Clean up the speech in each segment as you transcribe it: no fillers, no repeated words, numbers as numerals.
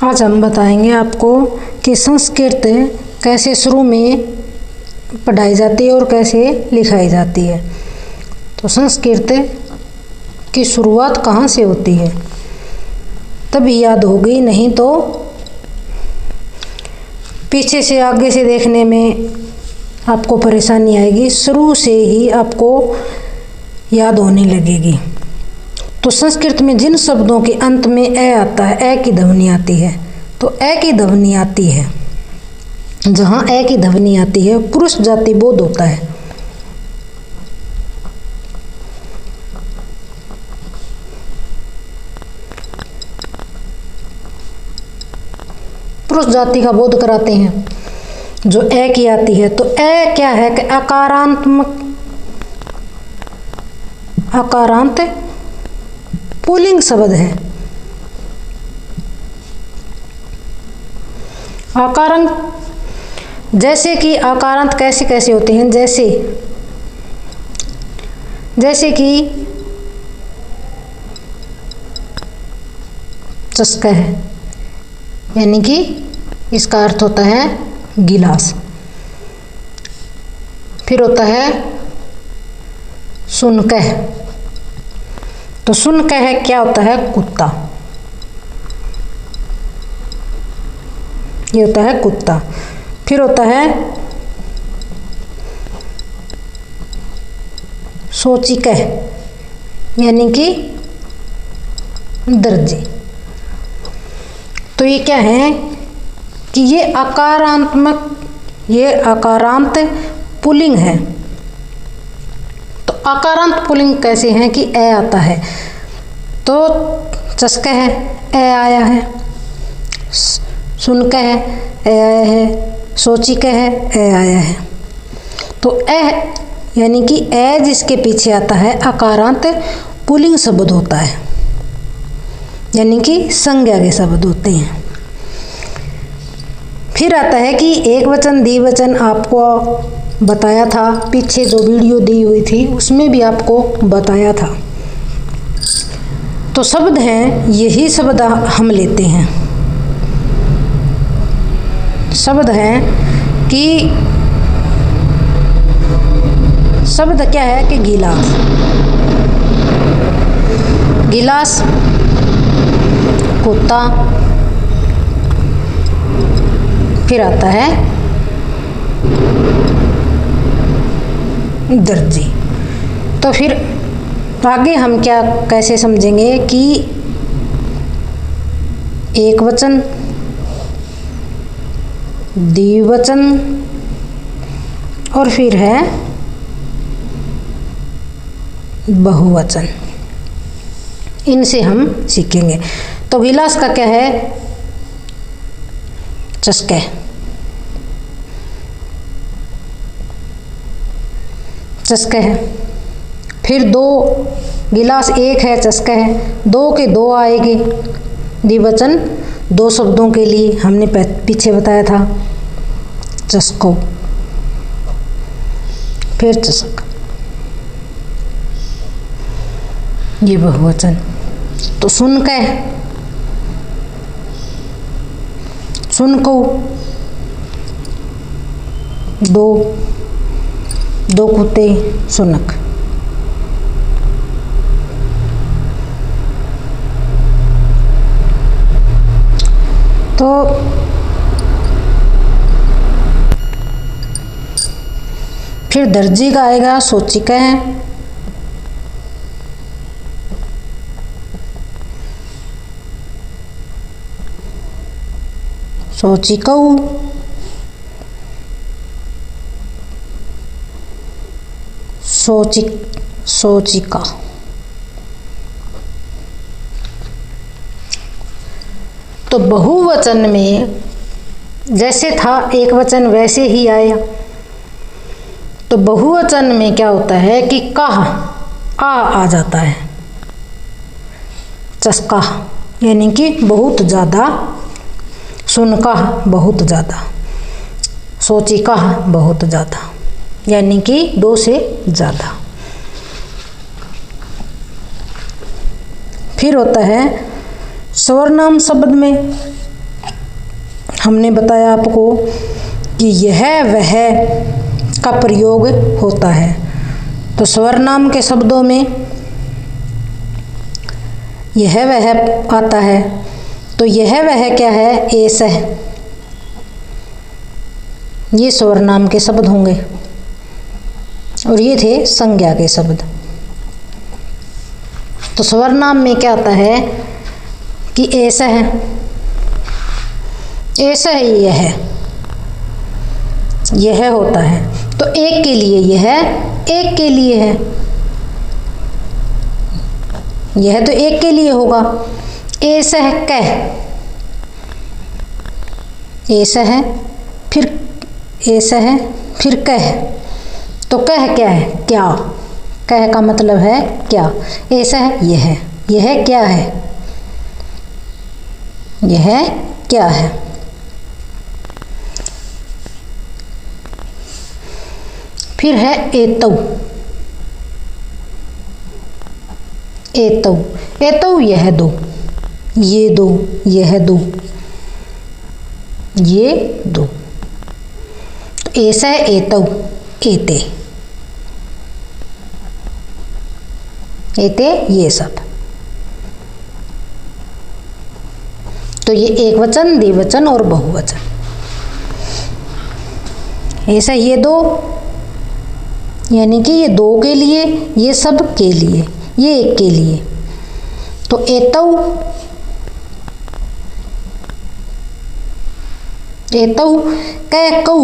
आज हम बताएंगे आपको कि संस्कृत कैसे शुरू में पढ़ाई जाती है और कैसे लिखाई जाती है। तो संस्कृत की शुरुआत कहाँ से होती है तभी याद होगी, नहीं तो पीछे से आगे से देखने में आपको परेशानी आएगी, शुरू से ही आपको याद होने लगेगी। तो संस्कृत में जिन शब्दों के अंत में ए आता है, ए की ध्वनि आती है, तो ए की ध्वनि आती है, जहाँ ए की ध्वनि आती है पुरुष जाति बोध होता है। पुरुष जाति का बोध कराते हैं जो ए की आती है। तो ए क्या है कि आकारांत पुल्लिंग शब्द है। आकारांत जैसे कि आकारांत कैसे कैसे होते हैं, जैसे कि चस्का है, यानी कि इसका अर्थ होता है गिलास। फिर होता है सुनकह, तो सुनकह क्या होता है, कुत्ता। ये होता है कुत्ता। फिर होता है सोचिकह, यानी कि दर्जी। तो ये क्या है कि ये आकारांत पुल्लिंग है। तो आकारांत पुल्लिंग कैसे हैं कि ए आता है, तो चस्का है, ए आया है, सुनका है, ए आया है, सोचिका है, ए आया है। तो ए यानी कि ए जिसके पीछे आता है आकारांत पुल्लिंग शब्द होता है, यानी कि संज्ञा के शब्द होते हैं। फिर आता है कि एक वचन द्विवचन, आपको बताया था पीछे जो वीडियो दी हुई थी उसमें भी आपको बताया था। तो शब्द हैं, यही शब्द हम लेते हैं। शब्द हैं कि शब्द क्या है कि गिलास, गिलास, कुत्ता, फिर आता है दर्जी। तो फिर आगे हम क्या कैसे समझेंगे कि एक वचन, द्विवचन और फिर है बहुवचन, इनसे हम सीखेंगे। तो गिलास का क्या है, चस्का, चस्का है। फिर दो, गिलास एक है, चस्का है, दो के दो आएंगे, द्विवचन दो शब्दों के लिए हमने पीछे बताया था, चस्को, फिर चस्क, ये बहुवचन। तो सुनकह, सुनको, दो कुत्ते, सुनक। तो फिर दर्जी का आएगा सोचिका है, सोचिकऊ, सोचिका। तो बहुवचन में जैसे था एक वचन वैसे ही आया। तो बहुवचन में क्या होता है कि कह आ जाता है, चस्का यानी कि बहुत ज़्यादा, सुनका बहुत ज़्यादा, सोचिका बहुत ज़्यादा, यानी कि दो से ज़्यादा। फिर होता है स्वर्नाम शब्द में हमने बताया आपको कि यह वह का प्रयोग होता है। तो स्वर नाम के शब्दों में यह वह आता है। तो यह वह क्या है? ऐसा है। ये स्वर नाम के शब्द होंगे और ये थे संज्ञा के शब्द। तो स्वर नाम में क्या आता है कि ऐसा है, ऐसा है, यह होता है। तो एक के लिए यह, एक के लिए है, यह तो एक के लिए होगा। ऐसा है कह, ऐसा है, फिर ऐसा है, फिर कह। तो कह क्या है? क्या। कह का मतलब है क्या। ऐसा है यह क्या है? यह क्या है? फिर है एतौ। एतौ, एतौ यह दो, ये दो, यह दो, ये दो। तो ऐसा है एतौ, एते, एते ये सब। तो ये एक वचन, द्विवचन और बहुवचन। ऐसा ये दो, यानी कि ये दो के लिए, ये सब के लिए, ये एक के लिए। तो एतौ, एतौ कह कौ,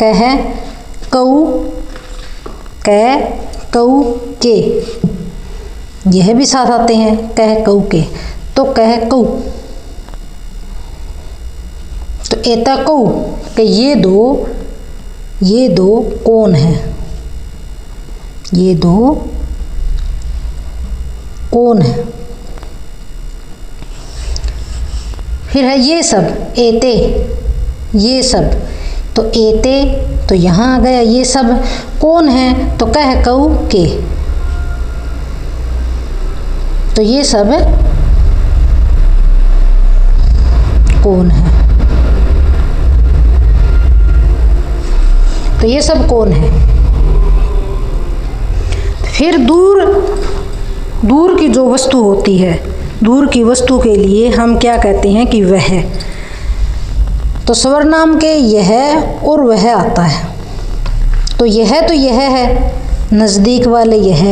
कह कौ, कह कौ के, यह भी साथ आते हैं कह कौ के। तो कह कौ, तो एता कौ कि ये दो कौन है? ये दो कौन है? फिर है ये सब, एते, ये सब। तो एते तो यहाँ आ गया, ये सब कौन है? तो कह कौ के। तो ये सब कौन है? तो ये सब कौन है? फिर दूर की जो वस्तु होती है, दूर की वस्तु के लिए हम क्या कहते हैं कि वह। तो स्वर नाम के यह और वह आता है। तो यह है, नज़दीक वाले यह,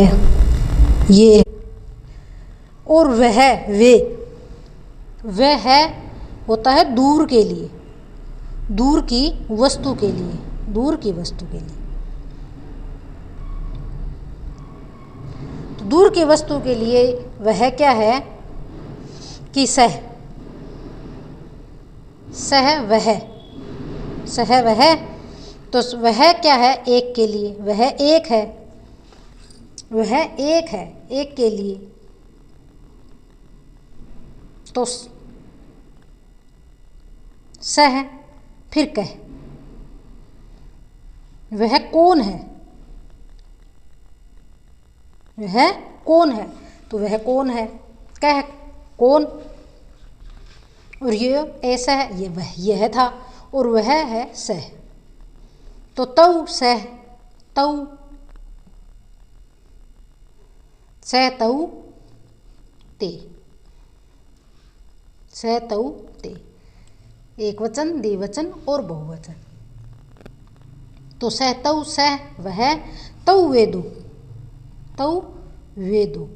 ये। और वह है होता है दूर के लिए, दूर की वस्तु के लिए, दूर की वस्तु के लिए। तो दूर की वस्तु के लिए वह क्या है कि सह वह, सह वह। तो वह क्या है? एक के लिए, वह एक है, वह एक है, एक के लिए। तो सह, फिर कह, वह कौन है? वह कौन है? तो वह कौन है? कह कौन, और ये ऐसा है, ये वह, यह था, और वह है सह। तो तौ सह, तौ, सह तौ ते, सह तौ ते। एक वचन, द्विवचन और बहुवचन। तो सह तौ, सह वह, तौ वे दो, तौ वे दो।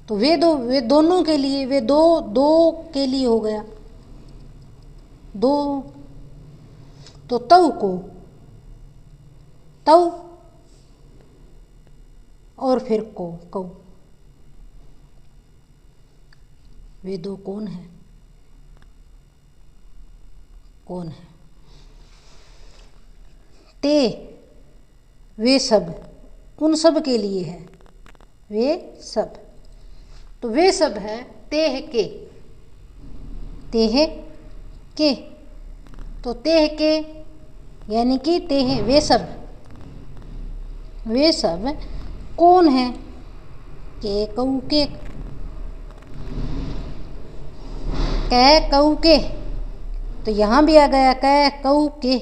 तो वे दोनों के लिए, वे दो के लिए हो गया, दो। तो तौ को, तौ, और फिर को, कौ। वे दो कौन है? कौन है? ते, वे सब, उन सब के लिए है, वे सब। तो वे सब है तेह के, तेह के। तो तेह के यानी कि तेह, वे सब, वे सब कौन है? के कौ के, कह कौ के, तो यहाँ भी आ गया कै कऊ के,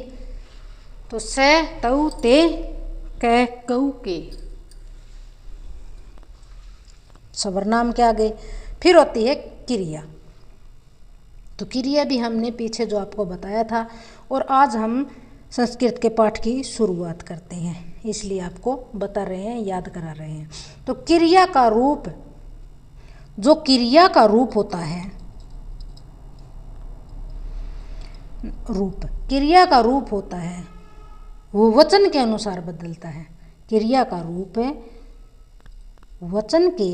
तो से तऊ ते कै कऊ के, सर्वनाम के आगे। फिर होती है क्रिया। तो क्रिया भी हमने पीछे जो आपको बताया था, और आज हम संस्कृत के पाठ की शुरुआत करते हैं, इसलिए आपको बता रहे हैं, याद करा रहे हैं। तो क्रिया का रूप, जो क्रिया का रूप होता है, क्रिया का रूप होता है वो वचन के अनुसार बदलता है। क्रिया का रूप वचन के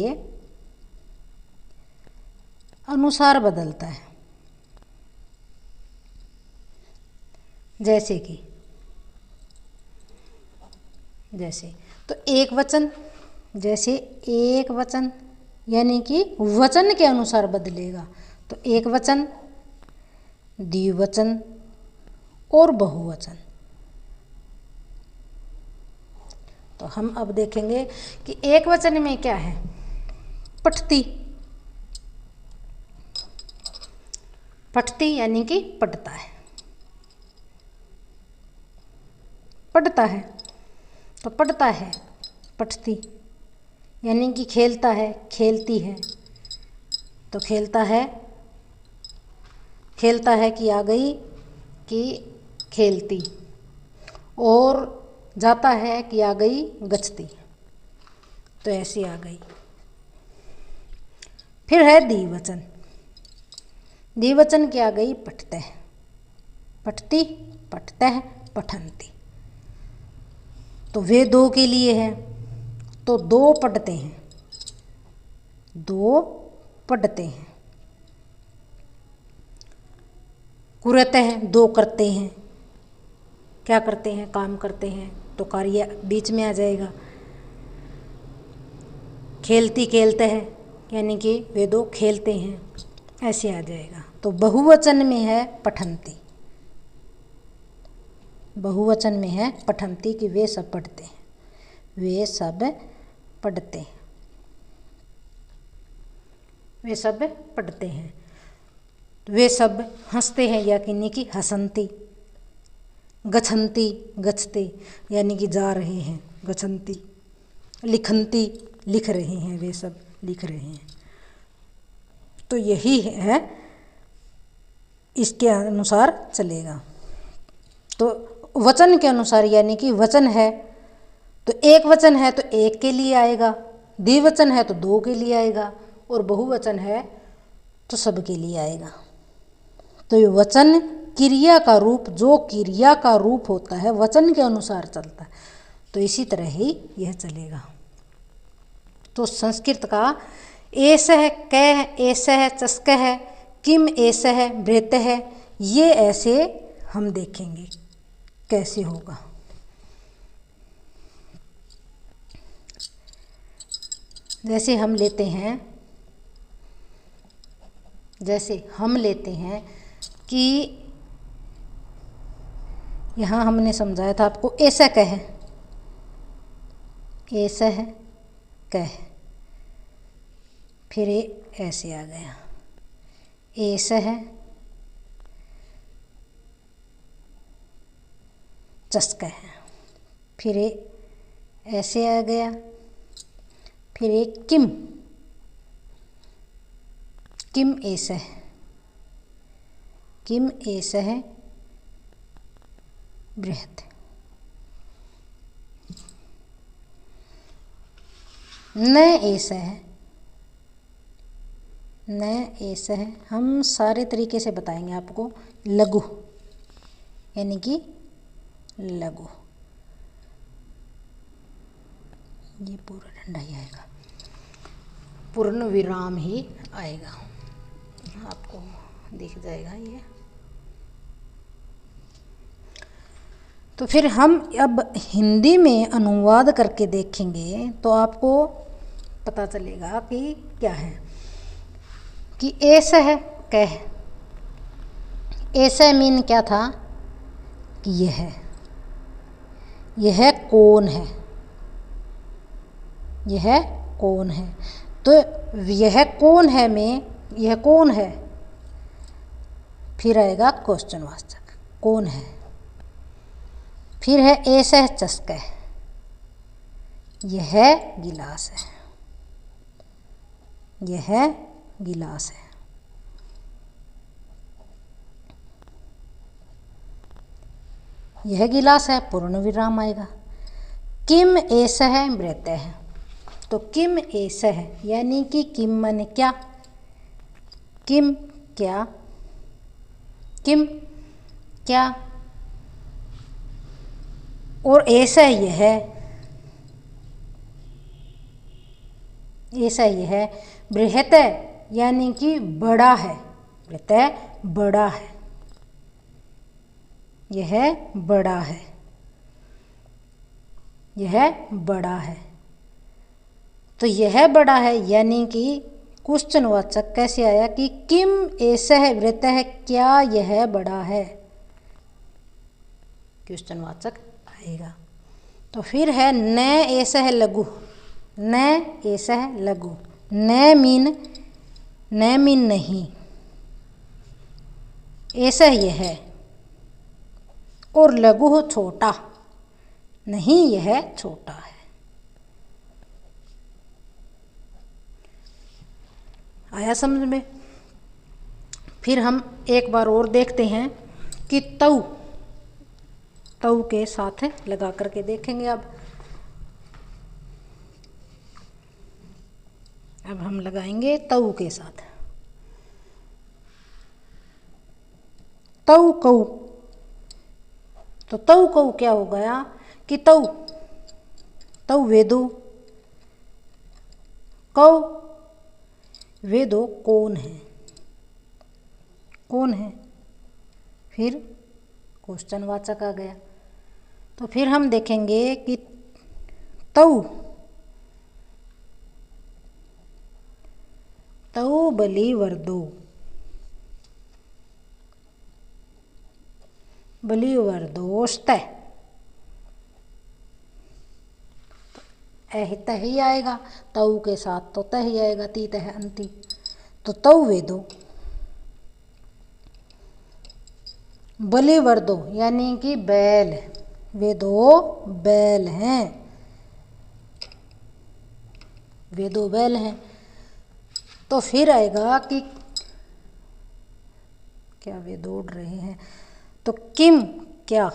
अनुसार बदलता है। जैसे तो एक वचन, जैसे एक वचन यानी कि वचन के अनुसार बदलेगा। तो एक वचन, द्विवचन और बहुवचन। तो हम अब देखेंगे कि एक वचन में क्या है। पठती, पठती यानी कि पढ़ता है, पढ़ता है, तो पढ़ता है, पठती यानी कि खेलता है, खेलती है, तो खेलता है, खेलता है कि आ गई कि खेलती, और जाता है कि आ गई गच्छती, तो ऐसी आ गई। फिर है द्विवचन, द्विवचन की आ गई पठते हैं, पठती, पठते हैं, पठन्ति। तो वे दो के लिए है, तो दो पढ़ते हैं, दो पढ़ते हैं। कुरते हैं, दो करते हैं, क्या करते हैं, काम करते हैं, तो कार्य बीच में आ जाएगा। खेलती, खेलते हैं यानी कि वे दो खेलते हैं, ऐसे आ जाएगा। तो बहुवचन में है पठन्ति, बहुवचन में है पठन्ति कि वे सब पढ़ते हैं, वे सब पढ़ते हैं, वे सब पढ़ते हैं। वे सब हंसते हैं यानी कि हसन्ति। गच्छन्ति, गच्छते यानी कि जा रहे हैं, गच्छन्ति। लिखन्ति, लिख रहे हैं, वे सब लिख रहे हैं। तो यही है, इसके अनुसार चलेगा। तो वचन के अनुसार यानी कि वचन है तो एक वचन है तो एक के लिए आएगा, द्विवचन है तो दो के लिए आएगा, और बहुवचन है तो सब के लिए आएगा। तो ये वचन क्रिया का रूप, जो क्रिया का रूप होता है वचन के अनुसार चलता है, तो इसी तरह ही यह चलेगा। तो संस्कृत का एस है, कै है, एस है, चस्क है, किम एस है, बृहत है, ये ऐसे हम देखेंगे कैसे होगा। जैसे हम लेते हैं कि यहाँ हमने समझाया था आपको, ऐसा कह, ऐसा है कह, फिर ये ऐसे आ गया, ऐसा है चस्का है, फिर ये ऐसे आ गया, फिर एक किम, किम ऐसा है, किम ऐसा है बृहत। न ऐसा है, न ऐसा है, हम सारे तरीके से बताएंगे आपको। लघु यानी कि लघु, ये पूरा डंडा ही आएगा, पूर्ण विराम ही आएगा, आपको दिख जाएगा ये। तो फिर हम अब हिंदी में अनुवाद करके देखेंगे तो आपको पता चलेगा कि क्या है। कि ऐसा है कह, ऐसा मीन क्या था कि यह कौन है, यह कौन है। तो यह कौन है में यह कौन है, फिर आएगा क्वेश्चनवाचक, कौन है। फिर है ऐसा चस्का, यह गिलास है, यह गिलास है। यह गिलास है, पूर्ण विराम आएगा। किम ऐसा है मृत है, तो किम ऐसा है यानी कि किम माने क्या, किम क्या, किम क्या, और ऐसा यह, ऐसा यह बृहत यानी कि बड़ा है, बृहत बड़ा है, यह बड़ा है, यह बड़ा है। तो यह बड़ा है यानी कि क्वेश्चनवाचक कैसे आया कि किम ऐसा है वृत्त है, क्या यह बड़ा है, क्वेश्चनवाचक आएगा। तो फिर है न ऐसा है लघु, न ऐसा है लघु, न मीन नहीं, ऐसा यह है, और लघु छोटा, नहीं यह छोटा है। आया समझ में। फिर हम एक बार और देखते हैं कि तऊ, तऊ के साथ लगा करके देखेंगे। अब हम लगाएंगे तऊ के साथ। तऊ कऊ, तो तऊ कऊ क्या हो गया कि तऊ, तऊ वेदो, कऊ वेदो कौन है, कौन है, फिर क्वेश्चनवाचक आ गया। तो फिर हम देखेंगे कि तऊ, तऊ बलिवर्दो, बलिवर्दोस्त, अहित ही आएगा, तऊ के साथ तो तह ही आएगा, तीत है अंति। तो तऊ वेदो, बलिवर्दो यानी कि बैल, वेदो बैल हैं, वेदो बैल हैं। तो फिर आएगा कि क्या वे दौड़ रहे हैं, तो किम क्या,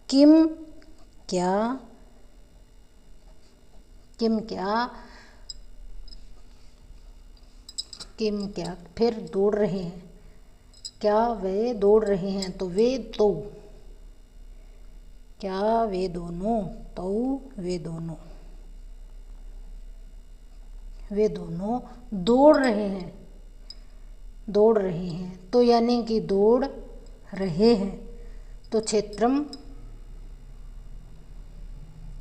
किम क्या, किम क्या, किम क्या, फिर दौड़ रहे हैं, क्या वे दौड़ रहे हैं, तो वे तो, क्या वे दोनों, तो वे दोनों, वे दोनों दौड़ रहे हैं, दौड़ रहे हैं, तो यानी कि दौड़ रहे हैं। तो क्षेत्रम,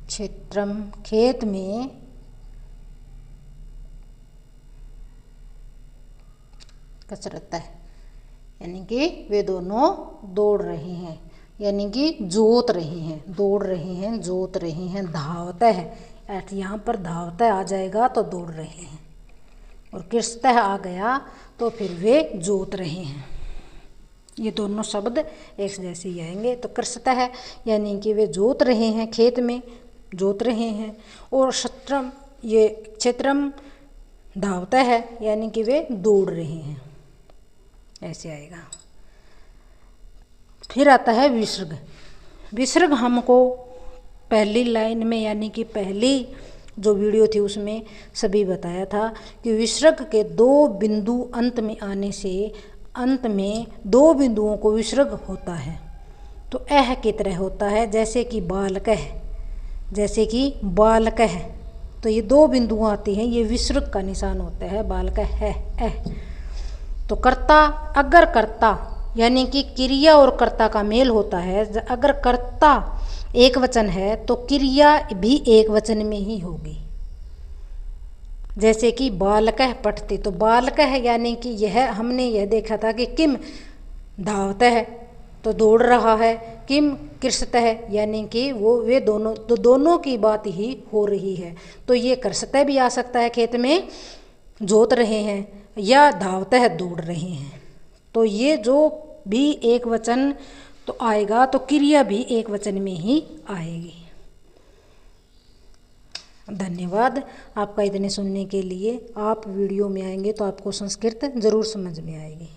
क्षेत्रम खेत में कसरत है, यानी कि वे दोनों दौड़ रहे हैं, यानी कि जोत रहे हैं, दौड़ रहे हैं, जोत रहे हैं, धावता है, यहाँ पर धावता आ जाएगा तो दौड़ रहे हैं, और कृष्तः आ गया तो फिर वे जोत रहे हैं। ये दोनों शब्द एक जैसे ही आएंगे। तो कृष्तः है यानी कि वे जोत रहे हैं, खेत में जोत रहे हैं, और क्षेत्रम, ये क्षेत्रम धावता है यानी कि वे दौड़ रहे हैं, ऐसे आएगा। फिर आता है विसर्ग। विसर्ग हमको पहली लाइन में यानी कि पहली जो वीडियो थी उसमें सभी बताया था कि विसर्ग के दो बिंदु अंत में आने से अंत में दो बिंदुओं को विसर्ग होता है। तो अह की तरह होता है, जैसे कि बालक है, जैसे कि बालक है, तो ये दो बिंदु आती हैं, ये विसर्ग का निशान होता है, बालक है तो कर्ता, अगर कर्ता यानी कि क्रिया और कर्ता का मेल होता है, अगर कर्ता एक वचन है तो क्रिया भी एक वचन में ही होगी। जैसे कि बालक पठते, तो बालक है यानी कि यह हमने यह देखा था कि किम धावता है तो दौड़ रहा है, किम कृषत है यानी कि वो वे दोनों, तो दोनों की बात ही हो रही है। तो ये कृषत भी आ सकता है, खेत में जोत रहे हैं, या धावता है दौड़ रहे हैं, तो ये जो भी एक वचन तो आएगा तो क्रिया भी एक वचन में ही आएगी। धन्यवाद आपका इतने सुनने के लिए। आप वीडियो में आएंगे तो आपको संस्कृत जरूर समझ में आएगी।